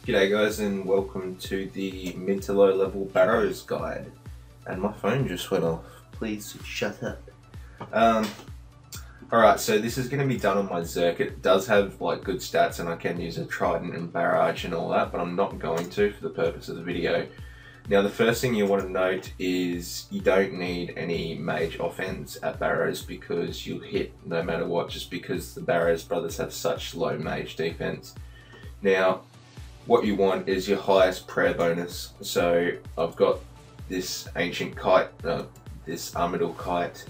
G'day guys, and welcome to the mid to low level Barrows guide. And my phone just went off. Please shut up. Alright, so this is going to be done on my Zerk. It does have like good stats and I can use a Trident and Barrage and all that, but I'm not going to for the purpose of the video. Now the first thing you want to note is you don't need any mage offense at Barrows because you'll hit no matter what, just because the Barrows brothers have such low mage defense. Now what you want is your highest prayer bonus. So I've got this ancient kite, this Armadil kite,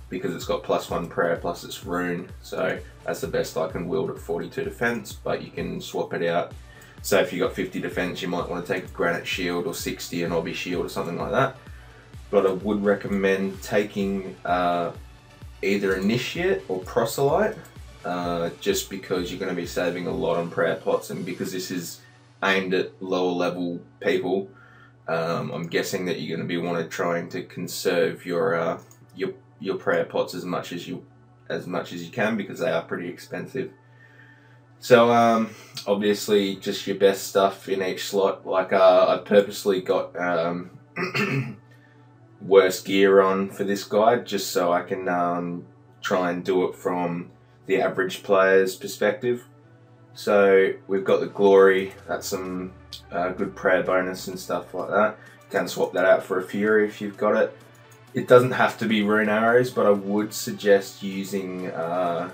because it's got +1 prayer plus its rune. So that's the best I can wield at 42 defense, but you can swap it out. So if you got 50 defense, you might want to take a granite shield, or 60 an obby shield or something like that. But I would recommend taking either initiate or proselyte. Just because you're going to be saving a lot on prayer pots, and because this is aimed at lower level people, I'm guessing that you're going to be trying to conserve your prayer pots as much as you can, because they are pretty expensive. So obviously just your best stuff in each slot. Like I purposely got worse gear on for this guide, just so I can try and do it from the average player's perspective. So we've got the Glory, that's some good prayer bonus and stuff like that. You can swap that out for a Fury if you've got it. It doesn't have to be rune arrows, but I would suggest using at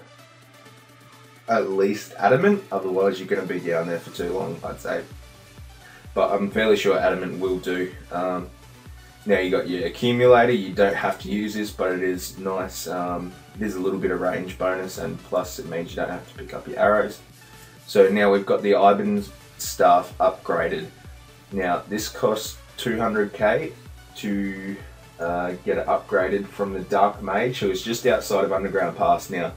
least adamant, otherwise you're going to be down there for too long, I'd say. But I'm fairly sure adamant will do. Now you got your accumulator. You don't have to use this, but it is nice. There's a little bit of range bonus, and plus it means you don't have to pick up your arrows. So now we've got the Ivan's staff upgraded. Now this costs 200k to get it upgraded from the Dark Mage, who is just outside of Underground Pass. Now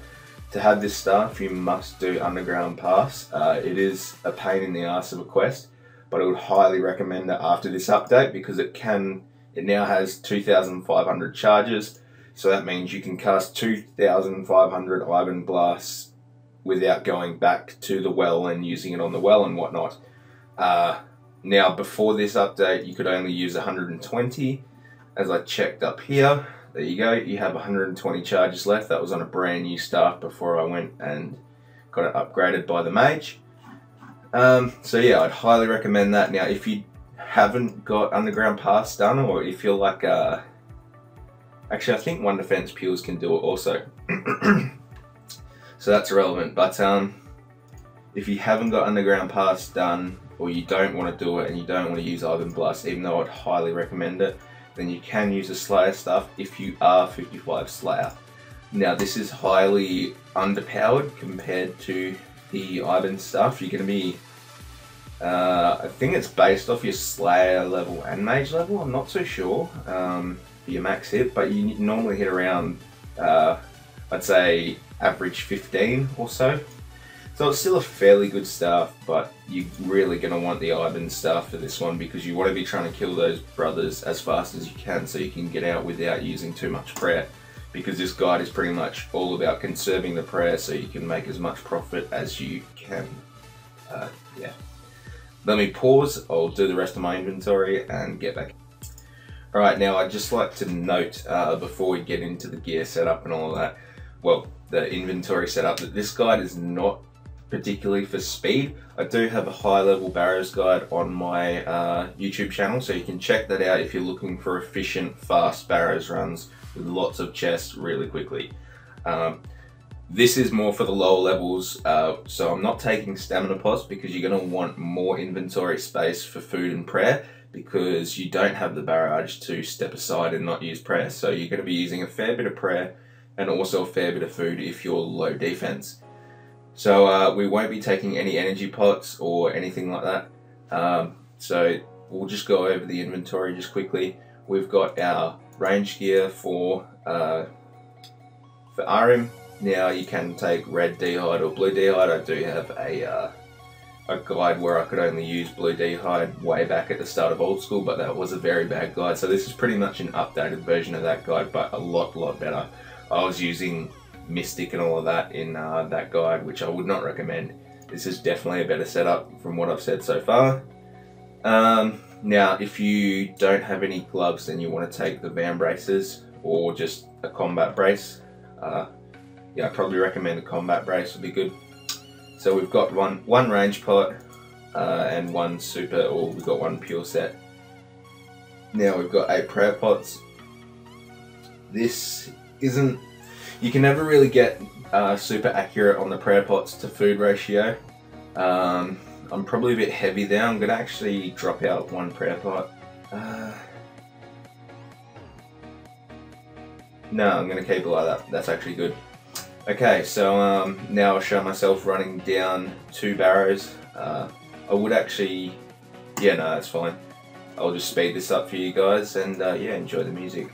to have this staff you must do Underground Pass. It is a pain in the ass of a quest, but I would highly recommend it after this update, because it now has 2,500 charges, so that means you can cast 2,500 Ivan blasts without going back to the well and using it on the well and whatnot. Now before this update you could only use 120, as I checked up here. There you go, you have 120 charges left. That was on a brand new staff before I went and got it upgraded by the mage. So yeah, I'd highly recommend that. Now if you haven't got Underground Pass done, or if you're like actually I think one defense pures can do it also. So that's irrelevant, but if you haven't got Underground Pass done, or you don't want to do it and you don't want to use Ivan Blast, even though I'd highly recommend it, then you can use the Slayer stuff if you are 55 Slayer. Now this is highly underpowered compared to the Ivan stuff. You're going to be I think it's based off your Slayer level and Mage level. I'm not so sure for your max hit, but you normally hit around I'd say average 15 or so. So it's still a fairly good staff, but you're really going to want the Ivan staff for this one, because you want to be trying to kill those brothers as fast as you can so you can get out without using too much prayer, because this guide is pretty much all about conserving the prayer so you can make as much profit as you can. Yeah. Let me pause, I'll do the rest of my inventory and get back. Alright, now I'd just like to note before we get into the gear setup and all of that, well, the inventory setup, that this guide is not particularly for speed. I do have a high level Barrows guide on my YouTube channel, so you can check that out if you're looking for efficient, fast Barrows runs with lots of chests really quickly. This is more for the lower levels, so I'm not taking stamina pots, because you're going to want more inventory space for food and prayer, because you don't have the barrage to step aside and not use prayer. So you're going to be using a fair bit of prayer and also a fair bit of food if you're low defense. So we won't be taking any energy pots or anything like that. So we'll just go over the inventory just quickly. We've got our range gear for RM. Now you can take red d'hide or blue d'hide. I do have a guide where I could only use blue d'hide way back at the start of old school, but that was a very bad guide. So this is pretty much an updated version of that guide, but a lot better. I was using Mystic and all of that in that guide, which I would not recommend. this is definitely a better setup from what I've said so far. Now, if you don't have any gloves, then you want to take the van braces or just a combat brace. Yeah, I probably recommend a combat brace would be good. So we've got one range pot and one super, or we've got one pure set. Now we've got 8 prayer pots. This isn't, you can never really get super accurate on the prayer pots to food ratio. I'm probably a bit heavy there. I'm going to actually drop out one prayer pot. No, I'm going to keep it like that. That's actually good. Okay, so now I'll show myself running down 2 barrows. I would actually, yeah, no, that's fine. I'll just speed this up for you guys and yeah, enjoy the music.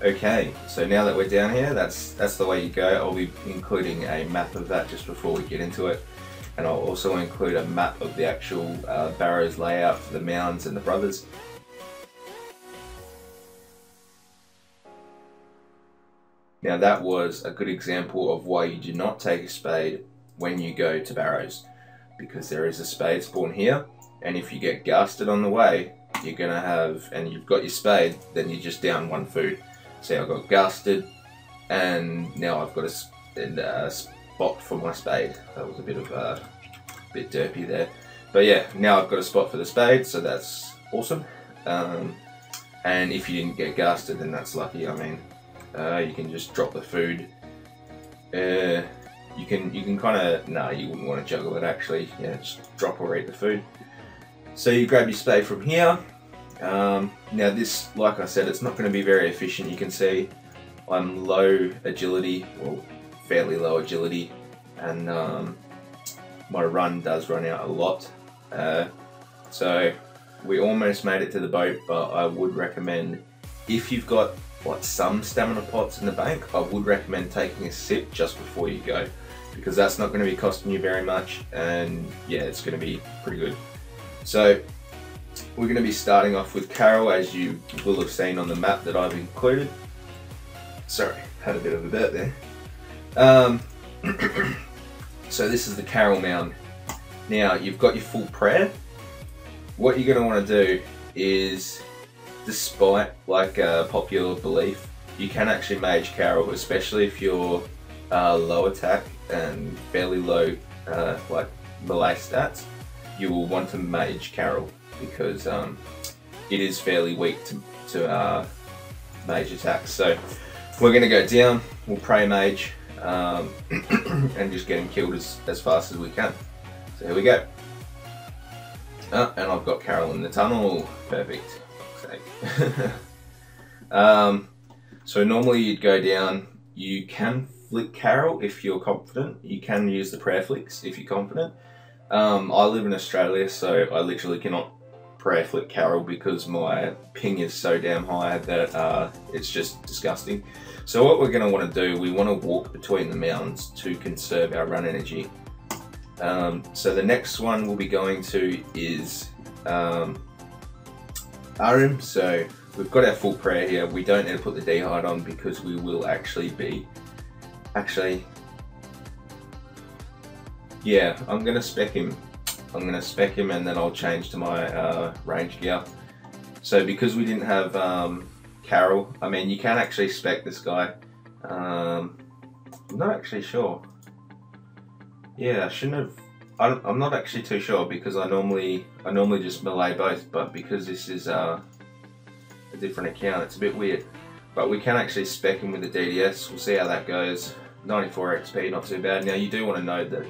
Okay, so now that we're down here, that's the way you go. I'll be including a map of that just before we get into it, and I'll also include a map of the actual Barrows layout for the mounds and the brothers. Now that was a good example of why you do not take a spade when you go to Barrows, because there is a spade spawn here, and if you get gasted on the way, you're gonna have, and you've got your spade, then you just down 1 food. See, I got gasted, and now I've got a spot for my spade. That was a bit derpy there, but yeah, now I've got a spot for the spade, so that's awesome. And if you didn't get gasted, then that's lucky. I mean, you can just drop the food. You can kind of, no, you wouldn't want to juggle it actually. Yeah, just drop or eat the food. So you grab your spade from here. Now this, like I said, it's not going to be very efficient. You can see I'm low agility, well, fairly low agility, and my run does run out a lot. So we almost made it to the boat, but I would recommend, if you've got like some stamina pots in the bank, I would recommend taking a sip just before you go, because that's not going to be costing you very much, and yeah, it's going to be pretty good. So we're going to be starting off with Carol, as you will have seen on the map that I've included. Sorry, had a bit of a burp there. So this is the Carol mound. Now you've got your full prayer. What you're going to want to do is, despite like a popular belief, you can actually mage Carol, especially if you're low attack and fairly low like melee stats. You will want to mage Carol, because it is fairly weak to mage attacks. So we're going to go down, we'll pray mage, and just get him killed as fast as we can. So here we go. And I've got Carol in the tunnel, perfect. So normally you'd go down, you can flick Carol if you're confident, you can use the prayer flicks if you're confident. I live in Australia, so I literally cannot prayer flick Carol because my ping is so damn high that it's just disgusting. So what we're going to want to do, we want to walk between the mounds to conserve our run energy. So the next one we'll be going to is Arim. So we've got our full prayer here. We don't need to put the D-hide on because we will actually be, yeah, I'm going to spec him. I'm going to spec him and then I'll change to my range gear. So because we didn't have Carol, I mean, you can actually spec this guy. I'm not actually sure. Yeah, I shouldn't have. I'm not actually too sure because I normally just melee both, but because this is a different account, it's a bit weird. But we can actually spec him with the DDS. We'll see how that goes. 94 XP, not too bad. Now you do want to know that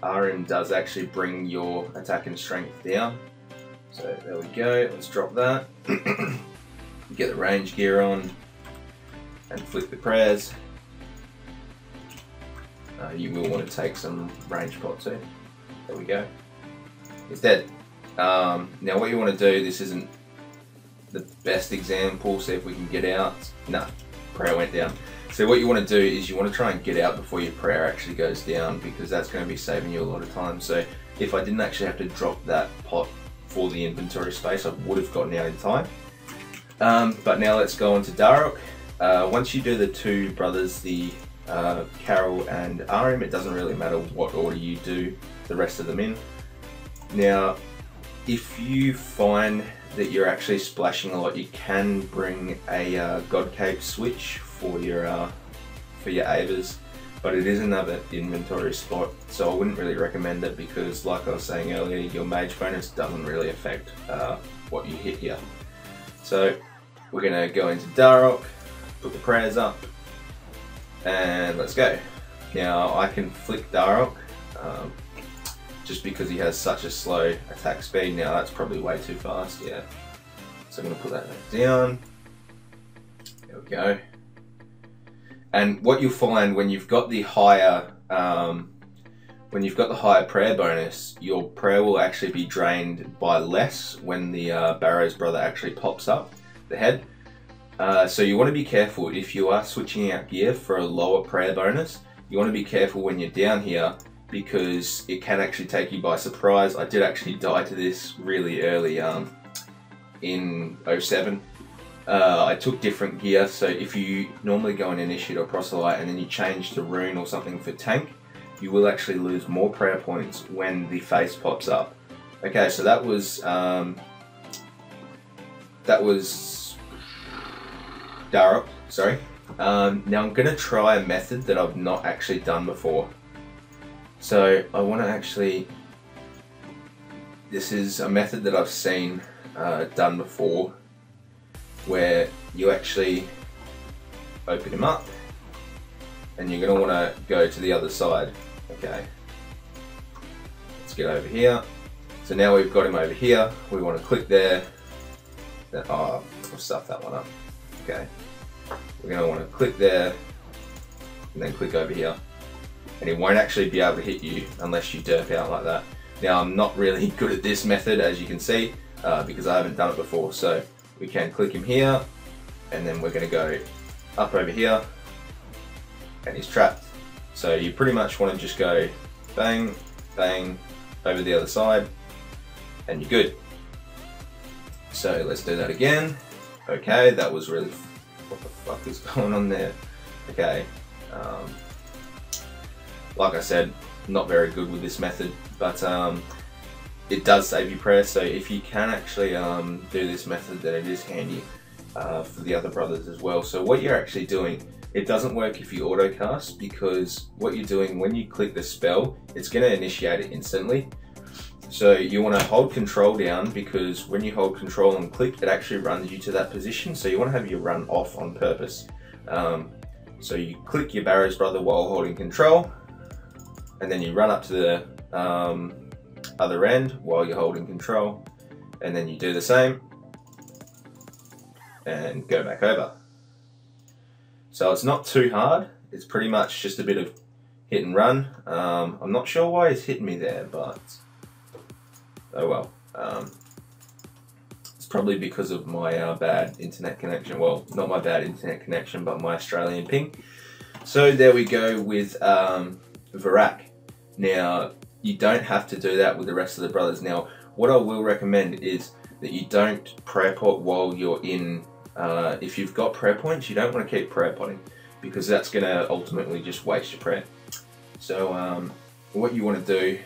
RM does actually bring your attack and strength down. So there we go. Let's drop that. Get the range gear on. and flick the prayers. You will want to take some range pot too. There we go. It's dead. Now what you want to do, this isn't the best example, see if we can get out. Nah, prayer went down. So what you want to do is you want to try and get out before your prayer actually goes down, because that's going to be saving you a lot of time. So if I didn't actually have to drop that pot for the inventory space, I would have gotten out in time. But now let's go on to Varrock. Once you do the two brothers, the Carol and Arim, it doesn't really matter what order you do the rest of them in. Now, if you find that you're actually splashing a lot, you can bring a God Cape switch for your Avers, but it is another inventory spot, so I wouldn't really recommend it, because like I was saying earlier, your mage bonus doesn't really affect what you hit here. So we're going to go into Varrock, put the prayers up, and let's go. Now I can flick Varrock just because he has such a slow attack speed. Now that's probably way too fast, yeah. So I'm going to put that back down. There we go. And what you'll find when you've got the higher prayer bonus, your prayer will actually be drained by less when the Barrows brother actually pops up the head. So you want to be careful if you are switching out gear for a lower prayer bonus. You want to be careful when you're down here, because it can actually take you by surprise. I did actually die to this really early in 07. I took different gear, so if you normally go in Initiate or Proselyte and then you change to Rune or something for tank, you will actually lose more prayer points when the face pops up. Okay, so that was Varrock, sorry. Now I'm going to try a method that I've not actually done before. So I want to actually, this is a method that I've seen done before, where you actually open him up and you're going to want to go to the other side. Okay, let's get over here. So now we've got him over here, we want to click there. Oh, I'll stuff that one up. Okay, we're going to want to click there and then click over here, and he won't actually be able to hit you unless you derp out like that. Now I'm not really good at this method, as you can see, because I haven't done it before. So we can click him here, and then we're going to go up over here, and he's trapped. So you pretty much want to just go bang, bang, over the other side, and you're good. So let's do that again. Okay, that was really, what the fuck is going on there? Okay, like I said, not very good with this method, but it does save you prayer, so if you can actually do this method, then it is handy for the other brothers as well. So what you're actually doing, it doesn't work if you auto cast, because what you're doing when you click the spell, it's going to initiate it instantly. So you want to hold control down, because when you hold control and click, it actually runs you to that position. So you want to have your run off on purpose. So you click your Barrows brother while holding control, and then you run up to the other end while you're holding control, and then you do the same and go back over. So it's not too hard, it's pretty much just a bit of hit and run. I'm not sure why he's hitting me there, but oh well. It's probably because of my bad internet connection. Well, not my bad internet connection, but my Australian ping. So there we go with Varrock. Now, you don't have to do that with the rest of the brothers. Now, what I will recommend is that you don't prayer pot while you're in, if you've got prayer points, you don't want to keep prayer potting, because that's going to ultimately just waste your prayer. So what you want to do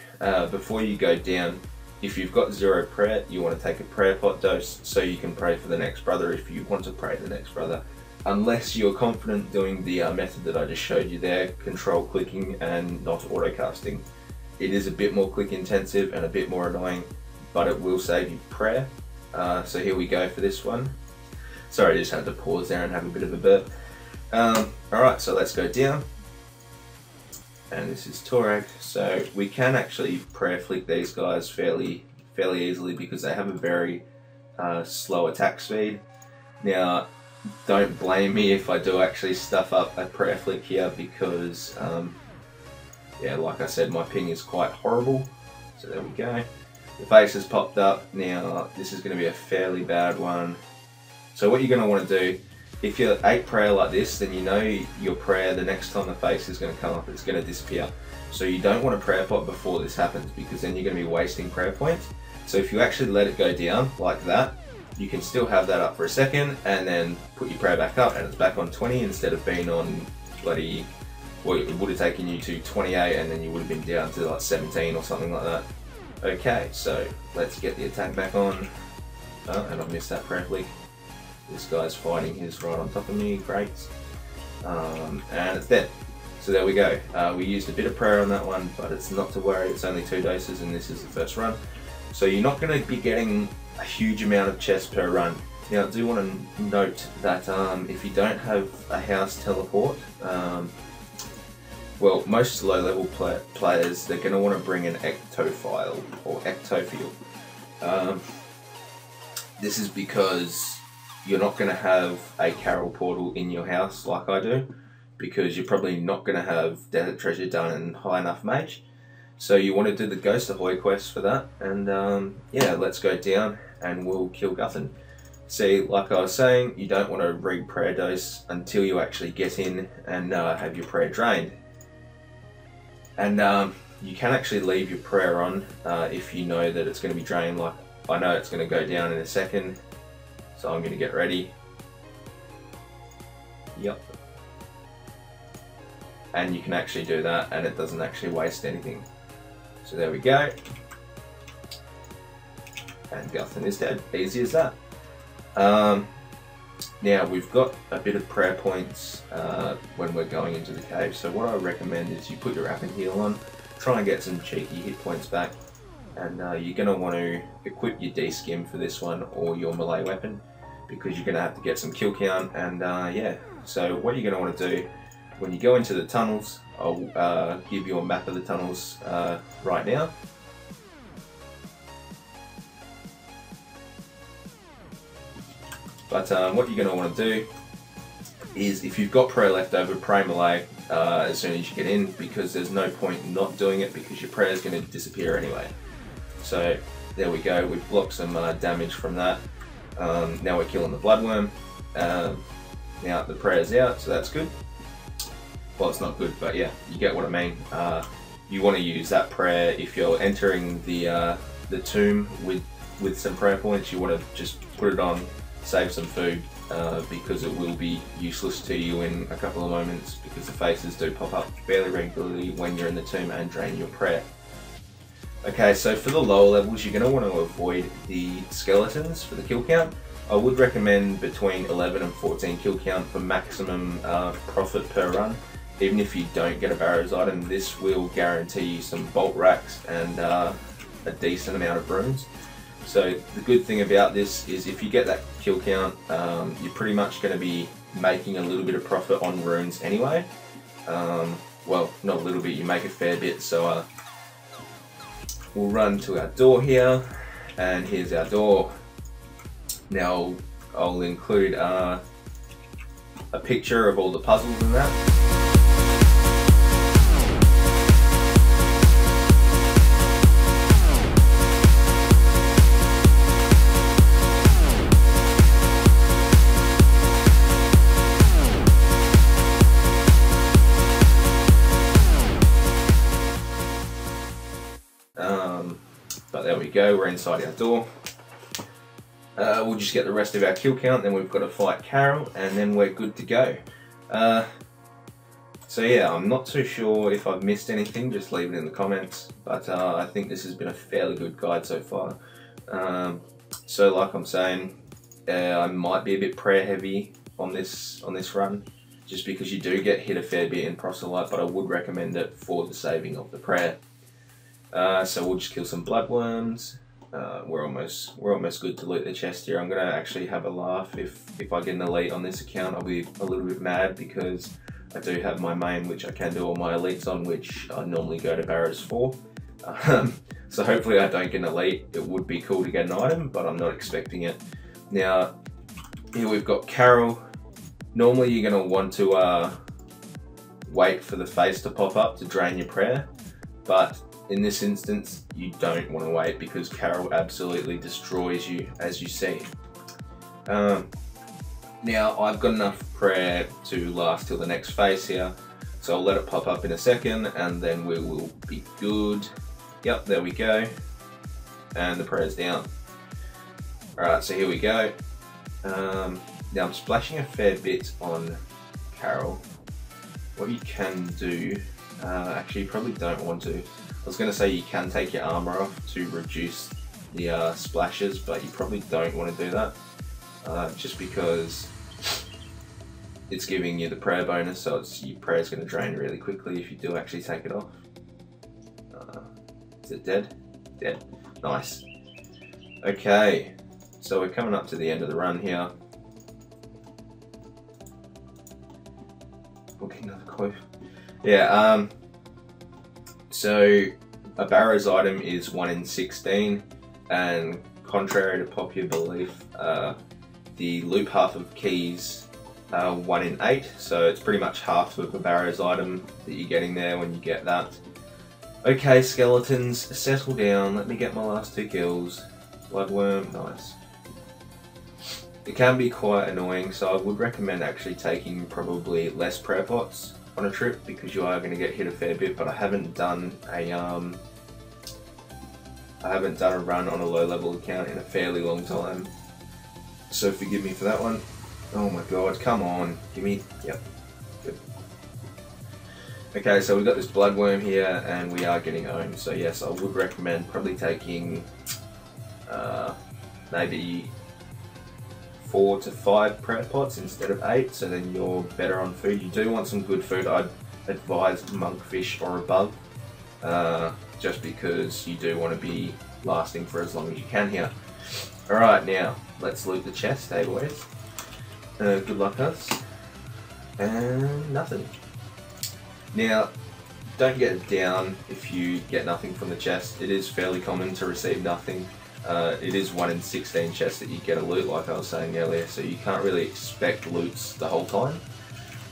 before you go down, if you've got 0 prayer, you want to take a prayer pot dose so you can pray for the next brother if you want to pray the next brother. Unless you're confident doing the method that I just showed you there, control clicking and not auto casting. It is a bit more click intensive and a bit more annoying, but it will save you prayer. So here we go for this one. Sorry, I just had to pause there and have a bit of a burp. Alright, so let's go down. And this is Torag. So we can actually prayer flick these guys fairly easily, because they have a very slow attack speed. Now, don't blame me if I do actually stuff up a prayer flick here, because yeah, like I said, my ping is quite horrible. So there we go. The face has popped up. Now this is going to be a fairly bad one. So what you're going to want to do, if you're 8 prayer like this, then you know your prayer, the next time the face is going to come up, it's going to disappear. So you don't want to prayer pot before this happens, because then you're going to be wasting prayer points. So if you actually let it go down like that, you can still have that up for a second and then put your prayer back up and it's back on 20 instead of being on bloody, well, it would have taken you to 28 and then you would have been down to like 17 or something like that. Okay, so let's get the attack back on. Oh, and I've missed that prayer flick. This guy's fighting his right on top of me, great. And it's dead. So there we go. We used a bit of prayer on that one, but it's not to worry, it's only 2 doses and this is the first run. So you're not going to be getting a huge amount of chests per run. Now I do want to note that if you don't have a house teleport, well, most low level players, they're going to want to bring an ectophile or ectophile. This is because you're not going to have a Carol portal in your house like I do, because you're probably not going to have Desert Treasure done in high enough mage. So you want to do the Ghost Ahoy quest for that, and yeah, let's go down and we'll kill Guthan. See, like I was saying, you don't want to read prayer dose until you actually get in and have your prayer drained. And you can actually leave your prayer on if you know that it's going to be drained. Like, I know it's going to go down in a second, so I'm going to get ready. Yep. And you can actually do that and it doesn't actually waste anything. So there we go. And Guthan is dead. Easy as that. Now we've got a bit of prayer points when we're going into the cave. So what I recommend is you put your Rapid Heal on, try and get some cheeky hit points back. And you're going to want to equip your D-Skim for this one or your melee weapon, because you're going to have to get some kill count. And yeah, so what you're going to want to do when you go into the tunnels, I'll give you a map of the tunnels right now. But what you're going to want to do is, if you've got prayer left over, pray melee as soon as you get in, because there's no point not doing it because your prayer is going to disappear anyway. So there we go, we've blocked some damage from that. Now we're killing the bloodworm. Now the prayer's out, so that's good. Well, it's not good, but yeah, you get what I mean. You want to use that prayer if you're entering the tomb with some prayer points. You want to just put it on, save some food, because it will be useless to you in a couple of moments, because the faces do pop up fairly regularly when you're in the tomb and drain your prayer. Okay, so for the lower levels, you're going to want to avoid the skeletons for the kill count. I would recommend between 11 and 14 kill count for maximum profit per run. Even if you don't get a Barrows item, this will guarantee you some bolt racks and a decent amount of runes. So the good thing about this is if you get that kill count, you're pretty much going to be making a little bit of profit on runes anyway. Well, not a little bit, you make a fair bit. So we'll run to our door here, and here's our door. Now I'll include a picture of all the puzzles and that. But there we go, we're inside our door. We'll just get the rest of our kill count, then we've got to fight Carol, and then we're good to go. So yeah, I'm not too sure if I've missed anything, just leave it in the comments, but I think this has been a fairly good guide so far. So like I'm saying, I might be a bit prayer heavy on this run, just because you do get hit a fair bit in proselyte, but I would recommend it for the saving of the prayer. So we'll just kill some bloodworms. We're almost good to loot the chest here. I'm gonna actually have a laugh if I get an elite on this account. I'll be a little bit mad because I do have my main, which I can do all my elites on, which I normally go to Barrows for. So hopefully I don't get an elite. It would be cool to get an item, but I'm not expecting it. Now here we've got Carol. Normally you're going to want to wait for the face to pop up to drain your prayer, but in this instance you don't want to wait because Carol absolutely destroys you, as you see. Now I've got enough prayer to last till the next phase here, so I'll let it pop up in a second and then we will be good. Yep, there we go, and the prayer's down. Alright, so here we go. Now I'm splashing a fair bit on Carol. What you can do, actually you probably don't want to. I was going to say you can take your armor off to reduce the splashes, but you probably don't want to do that. Just because it's giving you the prayer bonus, so your prayer is going to drain really quickly if you do actually take it off. Is it dead? Dead. Nice. Okay, so we're coming up to the end of the run here. Booking another quote. Yeah, so a Barrows item is 1 in 16, and contrary to popular belief, the loop half of keys are 1 in 8, so it's pretty much half of a Barrows item that you're getting there when you get that. Okay, skeletons, settle down, let me get my last 2 kills. Bloodworm, nice. It can be quite annoying, so I would recommend actually taking probably less prayer pots on a trip because you are going to get hit a fair bit, but I haven't done a run on a low level account in a fairly long time, so forgive me for that one. Oh my god, come on, give me, yep, good. Okay, so we've got this bloodworm here and we are getting owned, so yes, I would recommend probably taking maybe 4 to 5 prayer pots instead of 8, so then you're better on food. You do want some good food. I'd advise monkfish or above, just because you do want to be lasting for as long as you can here. Alright, now let's loot the chest, hey boys. Good luck us. And nothing. Now, don't get down if you get nothing from the chest. It is fairly common to receive nothing. It is 1 in 16 chests that you get a loot, like I was saying earlier, so you can't really expect loots the whole time.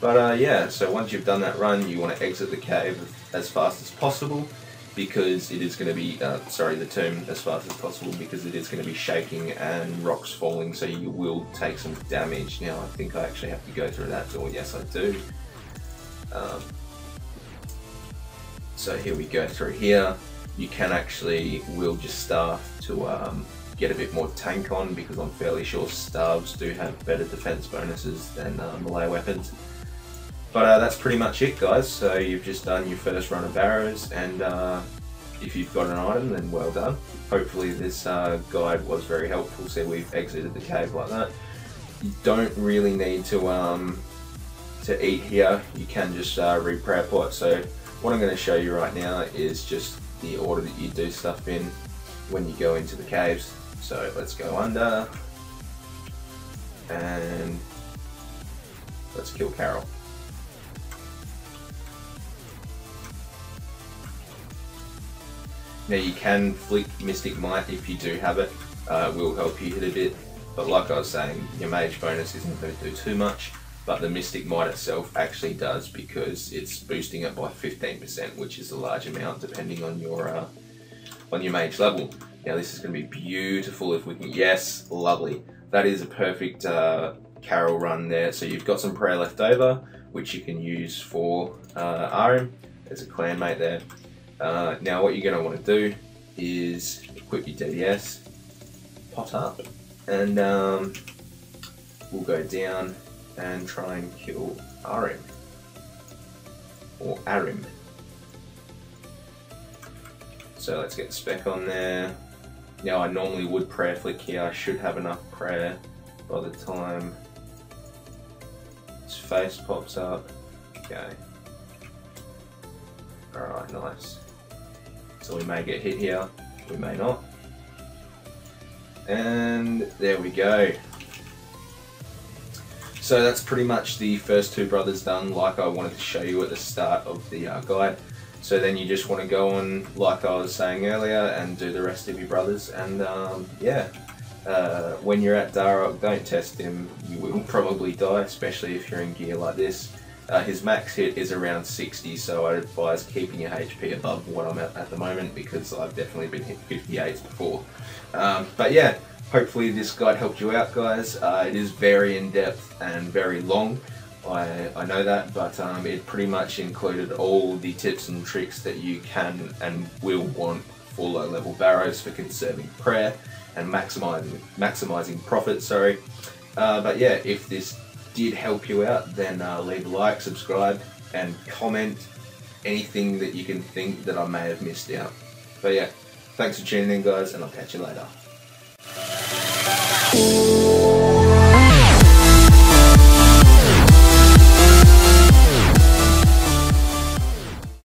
But yeah, so once you've done that run, you want to exit the cave as fast as possible, because it is going to be, the tomb as fast as possible, because it is going to be shaking and rocks falling, so you will take some damage. Now I think I actually have to go through that door, yes I do. So here we go through here. You can actually wield your staff to get a bit more tank on, because I'm fairly sure staves do have better defense bonuses than melee weapons. But that's pretty much it, guys. So you've just done your first run of Barrows, and if you've got an item, then well done. Hopefully this guide was very helpful. So we've exited the cave like that. You don't really need to eat here. You can just read prayer pot. So what I'm going to show you right now is just the order that you do stuff in when you go into the caves. So let's go under and let's kill Carol. Now you can flick Mystic Might if you do have it, will help you hit a bit, but like I was saying, your mage bonus isn't going to do too much, but the Mystic Might itself actually does, because it's boosting it by 15%, which is a large amount depending on your mage level. Now this is going to be beautiful if we can, yes, lovely. That is a perfect Carol run there. So you've got some prayer left over, which you can use for RM. There's a clan mate there. Now what you're going to want to do is equip your DDS, pot up, and we'll go down and try and kill RM, or Arim. So let's get the spec on there. Now I normally would prayer flick here. I should have enough prayer by the time his face pops up. Okay. Alright, nice. So we may get hit here, we may not. And there we go. So that's pretty much the first 2 brothers done, like I wanted to show you at the start of the guide. So then you just want to go on, like I was saying earlier, and do the rest of your brothers, and yeah, When you're at Varrock, don't test him. You will probably die, especially if you're in gear like this. His max hit is around 60, so I'd advise keeping your HP above what I'm at the moment, because I've definitely been hit 58s before. But yeah, hopefully this guide helped you out, guys. It is very in-depth and very long. I know that, but it pretty much included all the tips and tricks that you can and will want for low-level Barrows for conserving prayer and maximizing profit. Sorry, but yeah, if this did help you out, then leave a like, subscribe, and comment anything that you can think that I may have missed out. But yeah, thanks for tuning in, guys, and I'll catch you later.